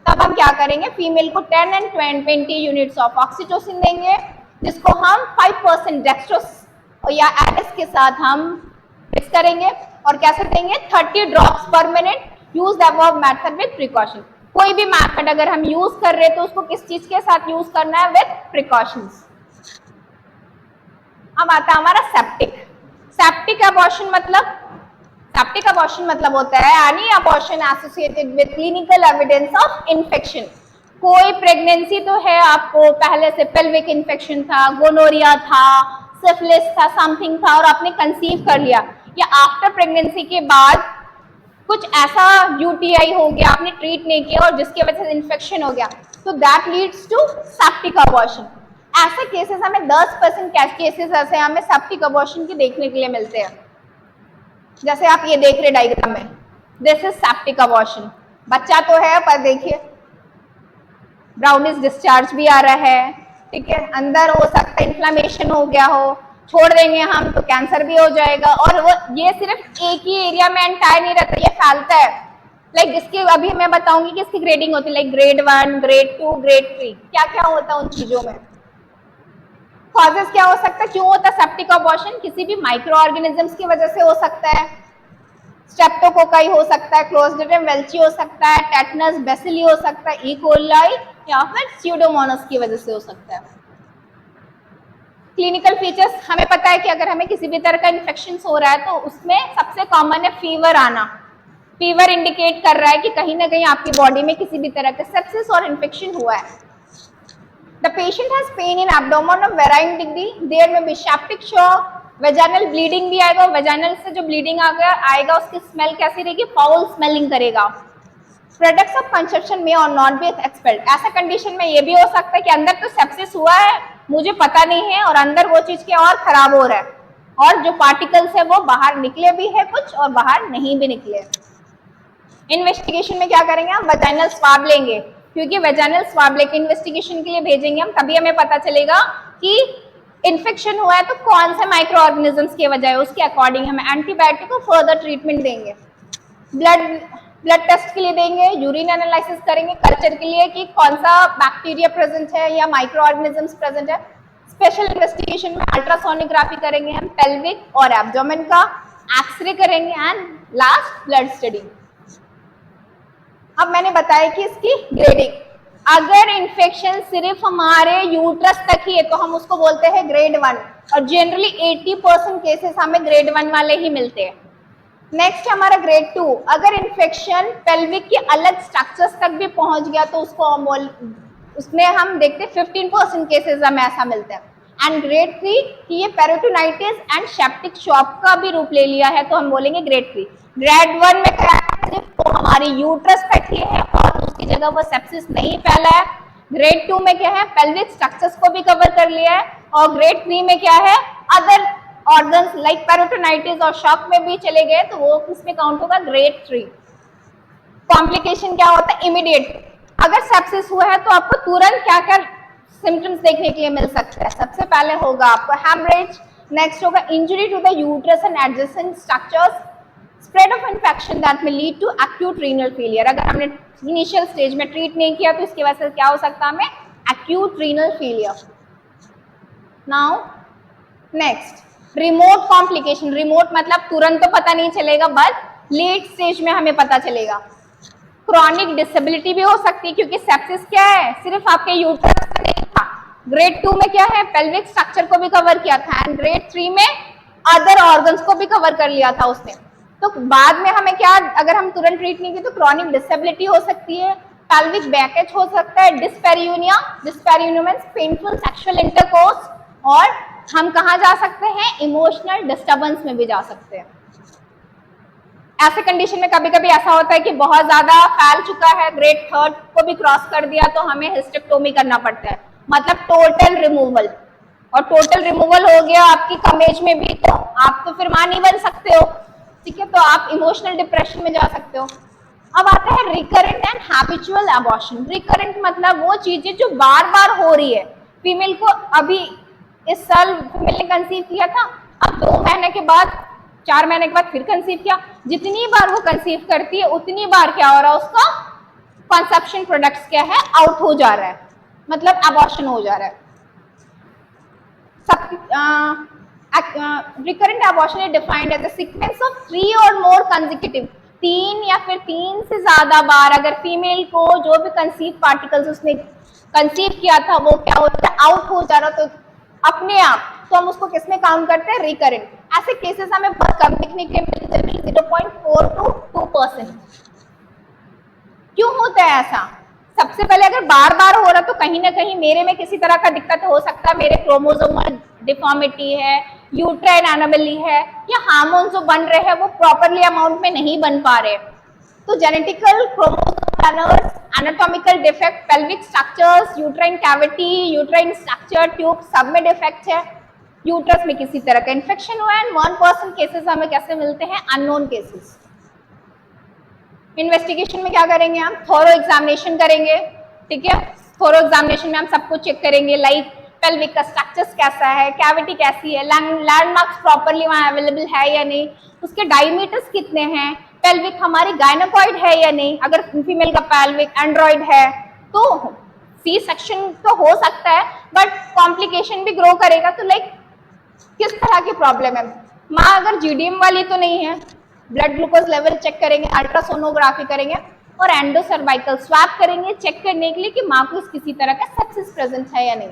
A: तब हम क्या करेंगे, फीमेल को 10 एंड 20 यूनिट्स ऑफ ऑक्सीटोसिन देंगे, जिसको हम 5% डेक्स्ट्रोस या एरिस के साथ हम मिक्स करेंगे। और कैसे देंगे, 30 ड्रॉप्स पर minute. Use the above method with precaution. कोई भी मेथड अगर हम यूज कर रहे हैं तो उसको किस चीज के साथ यूज करना है, विद प्रिकॉशंस। अब आता है हमारा सेप्टिक। सेप्टिक अबॉर्शन मतलब होता है any abortion associated with clinical evidence of infection. कोई प्रेगनेंसी तो है, आपको पहले से पेल्विक इन्फेक्शन था, गोनोरिया था, सिफिलिस था, समथिंग था, और आपने कंसीव कर लिया, या आफ्टर प्रेगनेंसी के बाद कुछ ऐसा यूटीआई हो गया, आपने ट्रीट नहीं किया और जिसकी वजह से इन्फेक्शन हो गया, तो that leads to septic abortion. ऐसे केसेस हमें 10% केसेस ऐसे हमें सेप्टिक अबॉर्शन के देखने के लिए मिलते हैं। जैसे आप ये देख रहे डायग्राम में, दिस इज सेप्टिक अबॉर्शन। बच्चा तो है पर देखिए ब्राउनिश डिस्चार्ज भी आ रहा है, ठीक है, अंदर हो सकता है इन्फ्लेमेशन हो गया हो, छोड़ देंगे हम तो कैंसर भी हो जाएगा। और वो ये सिर्फ एक ही एरिया में एंटायर नहीं रहता, ये फैलता है। लाइक जिसकी अभी मैं बताऊंगी कि इसकी ग्रेडिंग होती है, लाइक ग्रेड 1, ग्रेड 2, ग्रेड 3, क्या क्या होता है उन चीजों में। कॉजेस क्या हो सकता है, क्यों होता है सेप्टिक अबॉर्शन, किसी भी माइक्रो ऑर्गेनिजम्स की वजह से हो सकता है, स्ट्रेप्टोकोकाई हो सकता है, क्लोस्ट्रिडियम वेल्ची हो सकता है, टेटनस बेसिली हो सकता है, ई कोलाई, या फिर स्यूडोमोनास की वजह से हो सकता है। क्लिनिकल फीचर्स हमें पता है कि अगर हमें किसी भी तरह का इन्फेक्शन हो रहा है तो उसमें सबसे कॉमन है फीवर आना। फीवर इंडिकेट कर रहा है कि कहीं ना कहीं आपकी बॉडी में किसी भी तरह का सेप्सिस और इन्फेक्शन हुआ है। The patient has pain in abdomen of varying degree. There may be septic shock, vaginal bleeding भी आएगा, vaginal से जो bleeding आएगा उसकी स्मेल कैसी रहेगी, फाउल स्मेलिंग करेगा। Products of conception may or not be expelled. ऐसा कंडीशन में ये भी हो सकता है कि अंदर तो सेप्सिस हुआ है, मुझे पता नहीं है, और अंदर वो चीज क्या और खराब हो रहा है, और जो पार्टिकल्स है वो बाहर निकले भी है कुछ और बाहर नहीं भी निकले। इन्वेस्टिगेशन में क्या करेंगे, हम वेजाइनल स्वाब लेंगे, क्योंकि वेजाइनल स्वाब लेके इन्वेस्टिगेशन के लिए भेजेंगे हम, तभी हमें पता चलेगा कि इन्फेक्शन हुआ है तो कौन से माइक्रो ऑर्गेनिजम्स की वजह है, उसके अकॉर्डिंग हम एंटीबायोटिक को फर्दर ट्रीटमेंट देंगे। ब्लड टेस्ट के लिए देंगे, यूरिन एनालिसिस करेंगे कल्चर के लिए कि कौन सा बैक्टीरिया प्रेजेंट है या माइक्रो ऑर्गेनिजम्स प्रेजेंट है। स्पेशल इन्वेस्टिगेशन में अल्ट्रासोनोग्राफी करेंगे हम पेल्विक और एब्डोमेन का, एक्सरे करेंगे, एंड लास्ट ब्लड स्टडी। अब मैंने बताया कि इसकी ग्रेडिंग, अगर इन्फेक्शन सिर्फ हमारे यूट्रस तक ही है तो हम उसको बोलते हैं ग्रेड 1, और जनरली 80% केसेस हमें ग्रेड 1 वाले ही मिलते हैं। नेक्स्ट हमारा ग्रेड 2, अगर इन्फेक्शन पेल्विक के अलग स्ट्रक्चर्स तक भी पहुंच गया तो उसमें हम देखते हैं 15% केसेस हमें ऐसा मिलता है। एंड ग्रेड 3 कि ये पेरिटोनाइटिस एंड सेप्टिक शॉक का भी रूप ले लिया है तो हम बोलेंगे ग्रेड 3। ग्रेड 1 में क्या है, तो हमारी यूट्रस तक ही है और उसकी जगह वो सेप्सिस नहीं फैला है। ग्रेड 2 में क्या है, पेल्विक स्ट्रक्चर्स को भी कवर कर लिया है, और ग्रेड 3 में क्या है, अदर ऑर्गन्स लाइक पेरिटोनाइटिस और शॉक में भी चले गए तो वो किसमें काउंट होगा, ग्रेड 3। कॉम्प्लिकेशन क्या होता है, इमीडिएट, अगर सेप्सिस हुआ है तो आपको तुरंत क्या क्या सिम्टम्स देखने के लिए मिल सकता है। सबसे पहले होगा आपको हेमरेज, नेक्स्ट होगा injury to the uterus and adjacent structures, spread of infection that may lead to acute renal failure. अगर हमने इनिशियल स्टेज में ट्रीट नहीं किया तो इसकी वजह से क्या हो सकता है, हमें acute renal failure. Now next remote complication, remote मतलब तुरंत तो पता नहीं चलेगा बट लेट स्टेज में हमें पता चलेगा। क्रॉनिक डिसेबिलिटी भी हो सकती है क्योंकि सेप्सिस क्या है, सिर्फ आपके यूट्रस में नहीं था। ग्रेड 2 में क्या है, पेल्विक स्ट्रक्चर को भी कवर किया था, एंड ग्रेड 3 में अदर ऑर्गन्स को भी कवर कर लिया था उसने। तो बाद में हमें क्या, अगर हम तुरंत ट्रीट नहीं की तो क्रॉनिक डिसेबिलिटी हो सकती है, पेल्विक बैकेज हो सकता है, डिस्पेरियूनिया, डिस्पेरियूनिया मींस पेनफुल सेक्सुअल इंटरकोर्स, और हम कहाँ जा सकते हैं, इमोशनल डिस्टर्बेंस में भी जा सकते हैं। ऐसे कंडीशन में कभी कभी ऐसा होता है कि बहुत ज्यादा फैल चुका है, ग्रेड 3 को भी क्रॉस कर दिया तो हमें हिस्टेक्टोमी करना पड़ता है, मतलब टोटल रिमूवल। और टोटल रिमूवल हो गया आपकी कम एज में भी तो आप तो फिर मां नहीं बन सकते हो, ठीक है, तो आप इमोशनल डिप्रेशन में जा सकते हो। अब आता है recurrent and habitual abortion. Recurrent मतलब वो चीजें जो बार बार हो रही है, फीमेल को अभी इस साल फीमेल ने कंसीव किया था, अब 2 महीने के बाद 4 महीने के बाद फिर कंसीव किया, जितनी बार वो कंसीव करती है उतनी बार क्या हो रहा है, उसका कंसेप्शन प्रोडक्ट्स क्या है, आउट हो जा रहा है, मतलब अबॉर्शन हो जा रहा है। Recurrent abortion is defined as a sequence of 3 और मोर कंसेक्यूटिव, 3 या फिर 3 से ज्यादा बार अगर फीमेल को जो भी कंसीव पार्टिकल्स उसने कंसीव किया था वो क्या होता है, आउट हो जा रहा, तो अपने आप, तो हम उसको किसमें काउंट करते हैं, रिकरेंट। ऐसे केसेस हमें बहुत कम देखने के मिलते हैं, 0.4 to 2%। क्यों होता है ऐसा? सबसे पहले अगर बार बार हो रहा तो कहीं ना कहीं मेरे में किसी तरह का दिक्कत हो सकता है, मेरे क्रोमोसोमल डिफॉर्मिटी है, यूट्राइन एनोमली है, या हार्मोन जो बन रहे हैं वो प्रॉपरली अमाउंट में नहीं बन पा रहे, तो genetical chromosomal errors, anatomical defect, pelvic structures, uterine cavity, uterine structure, tube सब में डिफेक्ट है, यूट्रस में किसी तरह का इन्फेक्शन हुआ है। 1% केसेस हमें कैसे मिलते हैं, अननोन केसेस। इन्वेस्टिगेशन में क्या करेंगे हम, थोरो एग्जामिनेशन करेंगे, ठीक है, थोरो एग्जामिनेशन में हम सब कुछ चेक करेंगे, लाइक पेल्विक का स्ट्रक्चर्स कैसा है, कैविटी कैसी है, लैंडमार्क्स प्रॉपरली वहाँ अवेलेबल है या नहीं, उसके डायमीटर्स कितने हैं, पेल्विक हमारी गायनोकॉइड है या नहीं, अगर फीमेल का पेल्विक एंड्रॉइड है तो सी सेक्शन तो हो सकता है, बट कॉम्प्लिकेशन भी ग्रो करेगा, तो लाइक किस तरह की प्रॉब्लम है, माँ अगर जीडीएम वाली तो नहीं है, ब्लड ग्लूकोज लेवल चेक करेंगे, अल्ट्रासोनोग्राफी करेंगे और एंडोसर्वाइकल स्वैप करेंगे चेक करने के लिए कि माँ को किसी तरह का सेप्सिस प्रेजेंट है या नहीं।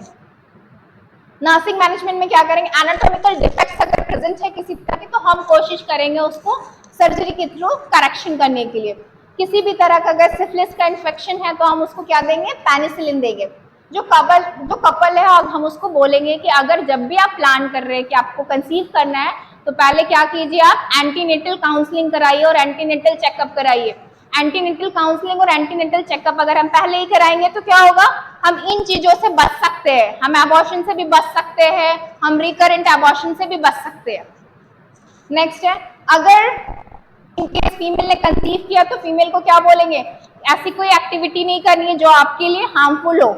A: नर्सिंग मैनेजमेंट में क्या करेंगे, एनाटॉमिकल डिफेक्ट्स अगर प्रेजेंट है किसी तरह के तो हम कोशिश करेंगे उसको सर्जरी के थ्रू करेक्शन करने के लिए। किसी भी तरह का अगर सिफिलिस का इन्फेक्शन है तो हम उसको क्या देंगे, पेनिसिलिन देंगे। जो कपल है अब हम उसको बोलेंगे कि अगर जब भी आप प्लान कर रहे हैं कि आपको कंसीव करना है तो पहले क्या कीजिए, आप एंटीनेटल काउंसलिंग कराइए और एंटीनेटल चेकअप कराइए। एंटीनेटल काउंसलिंग और एंटीनेटल चेकअप अगर हम पहले ही कराएंगे तो क्या होगा, हम इन चीजों से बच सकते हैं, हम अबॉर्शन से भी बच सकते हैं, हम रिकरेंट अबॉर्शन से भी बच सकते हैं। नेक्स्ट है, अगर इनकेस फीमेल ने कंसीव किया तो फीमेल को क्या बोलेंगे, ऐसी कोई एक्टिविटी नहीं करनी है जो आपके लिए हार्मफुल हो,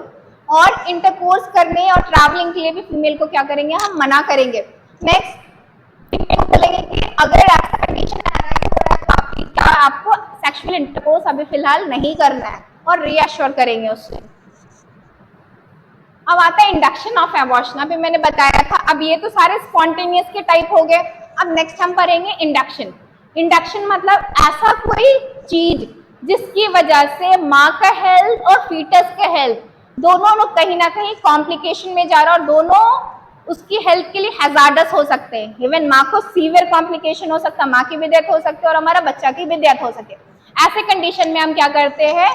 A: और इंटरकोर्स करने और ट्रैवलिंग के लिए भी फीमेल को क्या करेंगे, हम मना करेंगे। नेक्स्ट, फीमेल को बोलेंगे कि अगर ऐसा कंडीशन अराइज हो रहा है तो क्या आपको सेक्सुअल इंटरकोर्स अभी फिलहाल नहीं करना है, और रीअश्योर करेंगे उससे। अब आता है इंडक्शन ऑफ एबॉर्शन, अभी मैंने बताया था, अब ये तो सारे स्पॉन्टेनियस के टाइप हो गए। अब नेक्स्ट हम पढ़ेंगे इंडक्शन। इंडक्शन मतलब ऐसा कोई चीज जिसकी वजह से माँ का हेल्थ और फीटस का हेल्थ दोनों लोग कहीं ना कहीं कॉम्प्लिकेशन में जा रहा है, और दोनों उसकी हेल्थ के लिए हैजार्डस हो सकते हैं। इवन माँ को सीवियर कॉम्प्लिकेशन हो सकता है, माँ की भी डेथ हो सकती है और हमारा बच्चा की भी डेथ हो सके। ऐसे कंडीशन में हम क्या करते हैं,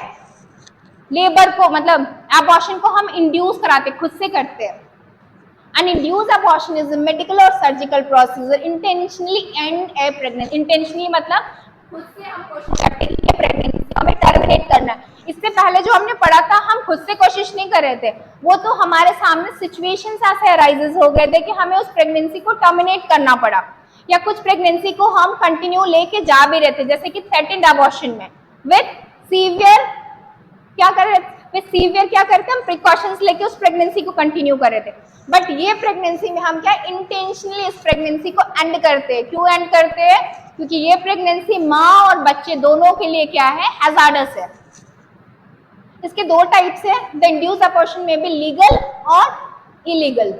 A: लेबर को मतलब अबॉर्शन को हम इंड्यूस कराते, खुद से करते हैं। An induced abortion is a medical or surgical procedure intentionally end a pregnancy. Intentionally मतलब खुद से हम कोशिश करते हैं कि प्रेगनेंसी को हमें टर्मिनेट करना है। इससे पहले जो हमने पढ़ा था हम खुद से कोशिश नहीं कर रहे थे, वो तो हमारे सामने सिचुएशंस ऐसे अराइजेस हो गए थे कि हमें उस प्रेगनेंसी को टर्मिनेट करना पड़ा, या कुछ प्रेगनेंसी को हम कंटिन्यू लेके जा भी रहे थे, जैसे कि थ्रेटेंड अबॉर्शन में विथ सीवियर क्या कर रहे थे, सीवियर क्या करते हैं, हम प्रिकॉशंस लेके उस प्रेगनेंसी को कंटिन्यू कर रहे थे। बट ये प्रेगनेंसी में हम क्या इंटेंशनली इस प्रेगनेंसी को एंड करते हैं। क्यों एंड करते हैं, क्योंकि ये प्रेगनेंसी माँ और बच्चे दोनों के लिए क्या है, हैजार्डस है। इसके 2 टाइप्स है, द इंड्यूस्ड अबॉर्शन में भी लीगल और इलीगल।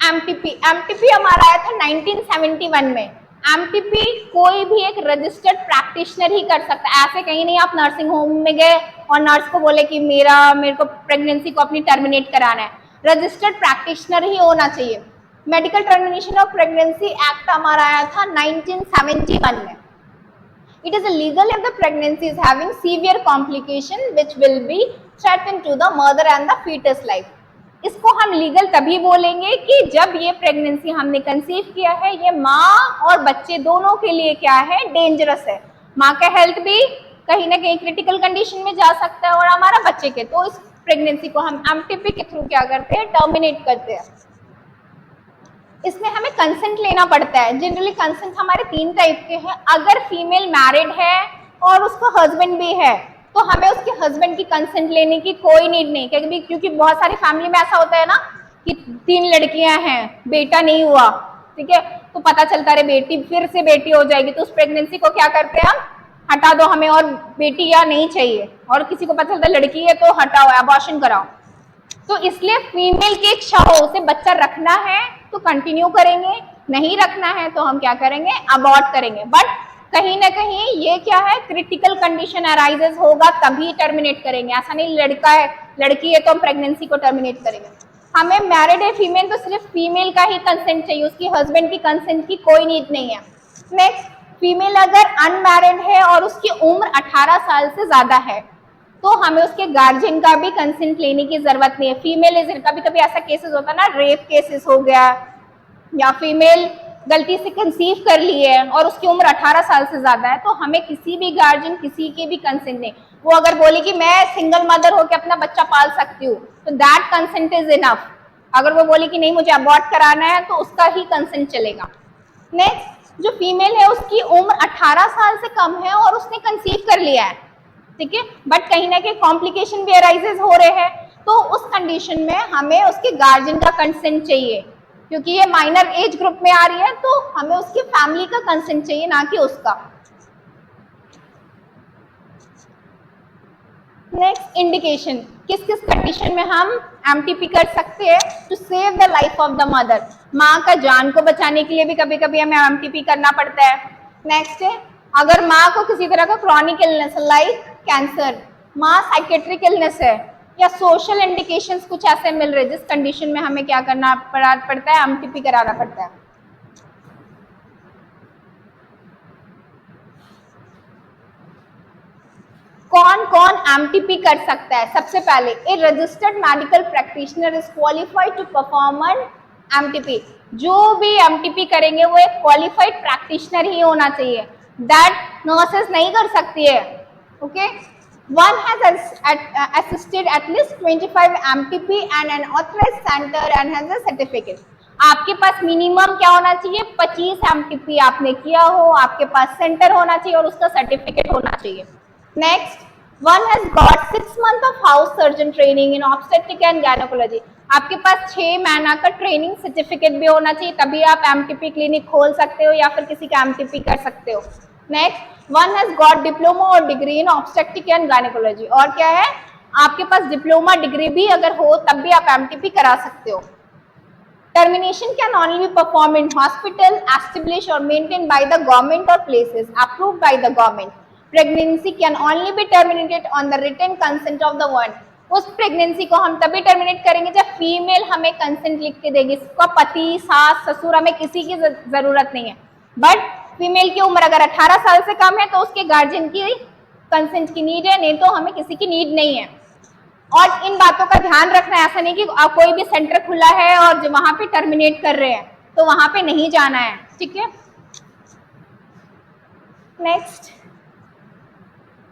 A: एमटीपी हमारा आया था 1971 में। एमटीपी कोई भी एक रजिस्टर्ड प्रैक्टिशनर ही कर सकता है, ऐसे कहीं नहीं आप नर्सिंग होम में गए और नर्स को बोले कि मेरे को प्रेगनेंसी को अपनी टर्मिनेट कराना है, रजिस्टर्ड प्रैक्टिशनर ही होना चाहिए। Medical termination of pregnancy act हमारा आया था 1971 में। It is illegal if the pregnancy is having severe complication which will be threatened to the mother and the fetus life. इसको हम लीगल तभी बोलेंगे कि जब ये प्रेगनेंसी हमने कंसीव किया है ये माँ और बच्चे दोनों के लिए क्या है, डेंजरस है। माँ का हेल्थ भी कहीं ना कहीं क्रिटिकल कंडीशन में जा सकता है और हमारा बच्चे के, तो इस प्रेगनेंसी को हम एमटीपी के थ्रू क्या करते हैं, टर्मिनेट करते हैं। इसमें हमें कंसेंट लेना पड़ता है। जनरली कंसेंट हमारे 3 टाइप के हैं। अगर फीमेल मैरिड है और उसका हस्बैंड भी है तो हमें उसके हस्बैंड की कंसेंट लेने की कोई नीड नहीं, क्योंकि बहुत सारी फैमिली में ऐसा होता है ना कि 3 लड़कियां हैं, बेटा नहीं हुआ, ठीक है, तो पता चलता है बेटी फिर से बेटी हो जाएगी, तो उस प्रेगनेंसी को क्या करते हैं हम, हटा दो, हमें और बेटी या नहीं चाहिए, और किसी को पता चलता है लड़की है तो हटाओ, अबॉर्शन कराओ। तो इसलिए फीमेल की इच्छा हो, उसे बच्चा रखना है तो कंटिन्यू करेंगे, नहीं रखना है तो हम क्या करेंगे, अबॉर्ट करेंगे। बट कहीं ना कहीं ये क्या है, क्रिटिकल कंडीशन अराइजेस होगा तभी टर्मिनेट करेंगे, ऐसा नहीं लड़का है लड़की है तो हम प्रेगनेंसी को टर्मिनेट करेंगे। हमें मैरिड है फीमेल तो सिर्फ फीमेल का ही कंसेंट चाहिए, उसकी हस्बैंड की कंसेंट की कोई नीड नहीं है। नेक्स्ट, फीमेल अगर अनमैरिड है और उसकी उम्र 18 साल से ज्यादा है तो हमें उसके गार्जियन का भी कंसेंट लेने की जरूरत नहीं है। फीमेल इज, कभी कभी ऐसा केसेस होता है ना, रेप केसेस हो गया, या फीमेल गलती से कंसीव कर ली है और उसकी उम्र 18 साल से ज्यादा है, तो हमें किसी भी गार्जियन किसी की भी कंसेंट नहीं। वो अगर बोले कि मैं सिंगल मदर होकर अपना बच्चा पाल सकती हूँ तो दैट कंसेंट इज इनफ। अगर वो बोले कि नहीं मुझे अबॉर्ट कराना है तो उसका ही कंसेंट चलेगा। नेक्स्ट, जो फीमेल है उसकी उम्र 18 साल से कम है और उसने कंसीव कर लिया है, ठीक है, बट कहीं ना कहीं कॉम्प्लिकेशन भी अराइजेस हो रहे हैं, तो उस कंडीशन में हमें उसके गार्जियन का कंसेंट चाहिए, क्योंकि ये माइनर एज ग्रुप में आ रही है तो हमें उसकी फैमिली का कंसेंट चाहिए, ना कि उसका। नेक्स्ट, इंडिकेशन, किस किस कंडीशन में हम एमटीपी कर सकते हैं to save the life of the mother. माँ का जान को बचाने के लिए भी कभी कभी हमें एमटीपी करना पड़ता है। नेक्स्ट है, अगर माँ को किसी तरह का क्रॉनिक इलनेस लाइक कैंसर, माँ साइकेट्रिक इलनेस है, या सोशल इंडिकेशंस कुछ ऐसे मिल रहे जिस कंडीशन में हमें क्या करना पड़ता है, एमटीपी कराना पड़ता है। कौन कौन एमटीपी कर सकता है? सबसे पहले, a registered medical practitioner is qualified to perform an MTP. जो भी एमटीपी करेंगे वो एक क्वालिफाइड प्रैक्टिशनर ही होना चाहिए, दैट नर्सेस नहीं कर सकती है। Okay, one has assisted at least 25 MTP and an authorized center and has a certificate। आपके पास मिनिमम क्या होना चाहिए, 25 MTP आपने किया हो, आपके पास सेंटर होना चाहिए और उसका सर्टिफिकेट होना चाहिए। Next, one has got 6 months of house surgeon training in obstetric and gynecology। आपके पास 6 महीना का ट्रेनिंग सर्टिफिकेट भी होना चाहिए, तभी आप एमटीपी क्लिनिक खोल सकते हो या फिर किसी का एमटीपी कर सकते हो। Next, one has got diploma और degree in obstetric and gynaecology, और क्या है, आपके पास डिप्लोमा डिग्री भी अगर हो तब भी आप एमटीपी करा सकते हो। Termination can only be perform in hospital establish और मेंटेन बाय द गवर्नमेंट और places approved by the government. Pregnancy can only be terminated on the written consent of the one. उस प्रेगनेंसी को हम तभी terminate करेंगे जब female हमें consent लिख के देगी, इसका पति, सास, ससुर, हमें किसी की जरूरत नहीं है। बट फीमेल की उम्र अगर 18 साल से कम है तो उसके गार्जियन की कंसेंट की नीड है, नहीं तो हमें किसी की नीड नहीं है। और इन बातों का ध्यान रखना, ऐसा नहीं कि कोई भी सेंटर खुला है और जो वहां पे टर्मिनेट कर रहे हैं तो वहां पे नहीं जाना है, ठीक है। नेक्स्ट,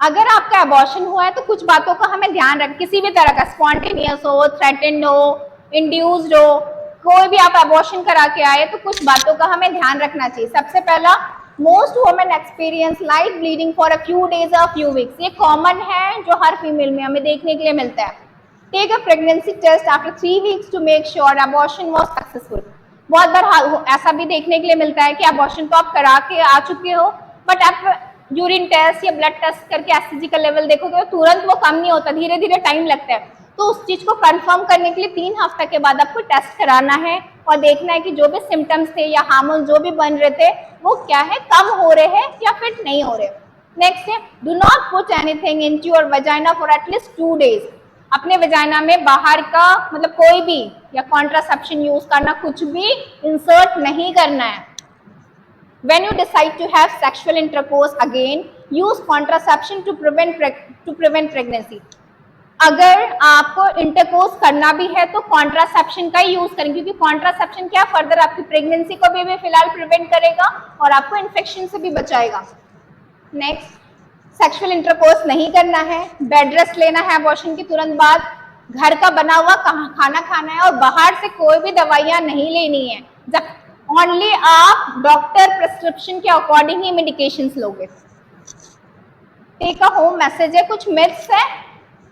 A: अगर आपका अबॉर्शन हुआ है तो कुछ बातों का हमें ध्यान रख, किसी भी तरह का स्पॉन्टेनियस हो, थ्रेटेंड हो, इंड्यूस्ड हो, कोई भी आप अबॉर्शन करा के आए तो कुछ बातों का हमें ध्यान रखना चाहिए। सबसे पहला, most women experience light bleeding for a few days और फ्यू वीक्स। ये कॉमन है जो हर फीमेल में हमें देखने के लिए मिलता है। Take a pregnancy test after 3 weeks to make sure abortion was successful. बहुत बार ऐसा भी देखने के लिए मिलता है कि अबॉर्शन तो आप करा के आ चुके हो, बट आप यूरिन टेस्ट या ब्लड टेस्ट करके एससीजी का लेवल देखोगे तो तुरंत वो कम नहीं होता, धीरे धीरे टाइम लगता है। तो उस चीज को कंफर्म करने के लिए 3 हफ्ते के बाद आपको टेस्ट कराना है और देखना है कि जो भी सिम्टम्स थे या हार्मोन जो भी बन रहे थे वो क्या है, कम हो रहे हैं या फिर नहीं हो रहे। नेक्स्ट है, do not put anything into your vagina for at least 2 days. अपने वजाइना में बाहर का मतलब कोई भी या कॉन्ट्रासेप्शन यूज करना, कुछ भी इंसर्ट नहीं करना है। When you decide to have sexual intercourse again, use contraception to prevent pregnancy। अगर आपको इंटरकोर्स करना भी है तो कॉन्ट्रासेप्शन का ही यूज करें, क्योंकि कॉन्ट्रासेप्शन क्या फर्दर आपकी प्रेगनेंसी को भी फिलहाल प्रिवेंट करेगा और आपको इन्फेक्शन से भी बचाएगा। नेक्स्ट, सेक्सुअल इंटरकोर्स नहीं करना है, बेड रेस्ट लेना है अबॉर्शन के तुरंत बाद, घर का बना हुआ खाना खाना है और बाहर से कोई भी दवाइयाँ नहीं लेनी है, जब ओनली आप डॉक्टर प्रिस्क्रिप्शन के अकॉर्डिंग ही मेडिकेशंस लोगे। टेक अ होम मैसेज है, कुछ मिथ्स है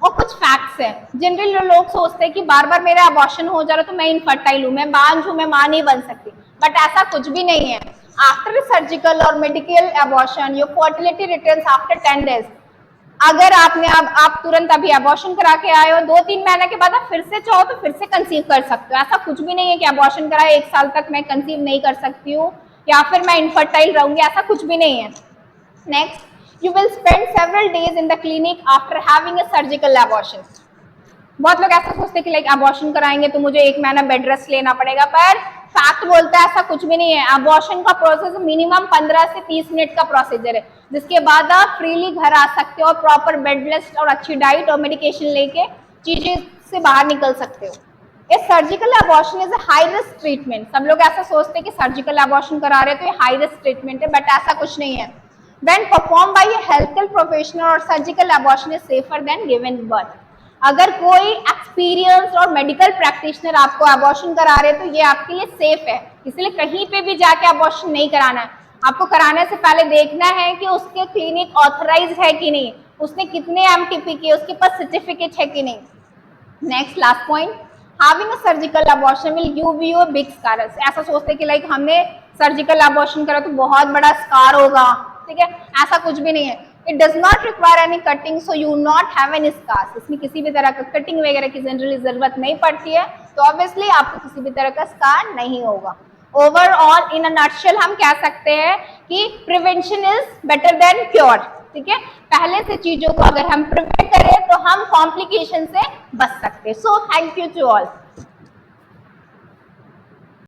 A: और कुछ फैक्ट्स हैं। जनरली लोग सोचते हैं कि बार बार मेरा अबॉर्शन हो जा रहा है तो मैं इनफर्टाइल हूँ, मैं बांझ हूँ, मैं माँ नहीं बन सकती, बट ऐसा कुछ भी नहीं है। आफ्टर सर्जिकल और medical abortion your fertility returns after 10 days। अगर आप तुरंत अभी अबॉर्शन करा के आए हो, 2-3 महीने के बाद आप फिर से चाहो तो फिर से कंसीव कर सकते हो। ऐसा कुछ भी नहीं है कि अबॉर्शन कराए 1 साल तक मैं कंसीव नहीं कर सकती हूँ या फिर मैं इनफर्टाइल रहूंगी, ऐसा कुछ भी नहीं है। Next, you will spend several days in the clinic after having a surgical abortion। बहुत लोग ऐसा सोचते हैं कि लाइक अबॉर्शन कराएंगे तो मुझे 1 महीना बेड रेस्ट लेना पड़ेगा, पर फैक्ट बोलता है ऐसा कुछ भी नहीं है। अबॉर्शन का प्रोसेस मिनिमम 15 से 30 मिनट का प्रोसीजर है, जिसके बाद आप फ्रीली घर आ सकते हो और प्रॉपर बेड रेस्ट और अच्छी डाइट और मेडिकेशन लेके चीजें से बाहर निकल सकते हो। ए surgical abortion is a high risk treatment. सब लोग ऐसा सोचते हैं कि सर्जिकल अबॉर्शन करा रहे हैं तो ये हाई रिस्क ट्रीटमेंट है, बट ऐसा कुछ नहीं है। When performed by a healthcare professional or surgical abortion is safer than giving birth। अगर कोई एक्सपीरियंस और मेडिकल प्रैक्टिशनर आपको अबॉर्शन करा रहे हैं तो ये आपके लिए सेफ है, इसलिए कहीं पे भी जाके अबॉर्शन नहीं कराना है। आपको कराने से पहले देखना है कि उसके क्लिनिक ऑथराइज है कि नहीं, उसने कितने एमटीपी किए, उसके पास सर्टिफिकेट है कि नहीं। Next last point, having a surgical abortion will give you a big scar। ऐसा सोचते हैं कि लाइक हमने सर्जिकल अबॉर्शन करा तो बहुत बड़ा स्कार होगा, ठीक है, ऐसा कुछ भी नहीं है। It does not require any cutting so you not have any scars. इसमें किसी भी तरह का कटिंग वगैरह की जनरली जरूरत नहीं पड़ती है, तो ऑब्वियसली आपको किसी भी तरह का स्कार नहीं होगा। ओवरऑल इन अ नटशेल हम कह सकते हैं कि prevention is better than cure, ठीक है। पहले से चीजों को अगर हम प्रिवेंट करें तो हम कॉम्प्लिकेशन से बच सकते हैं। So thank you to all.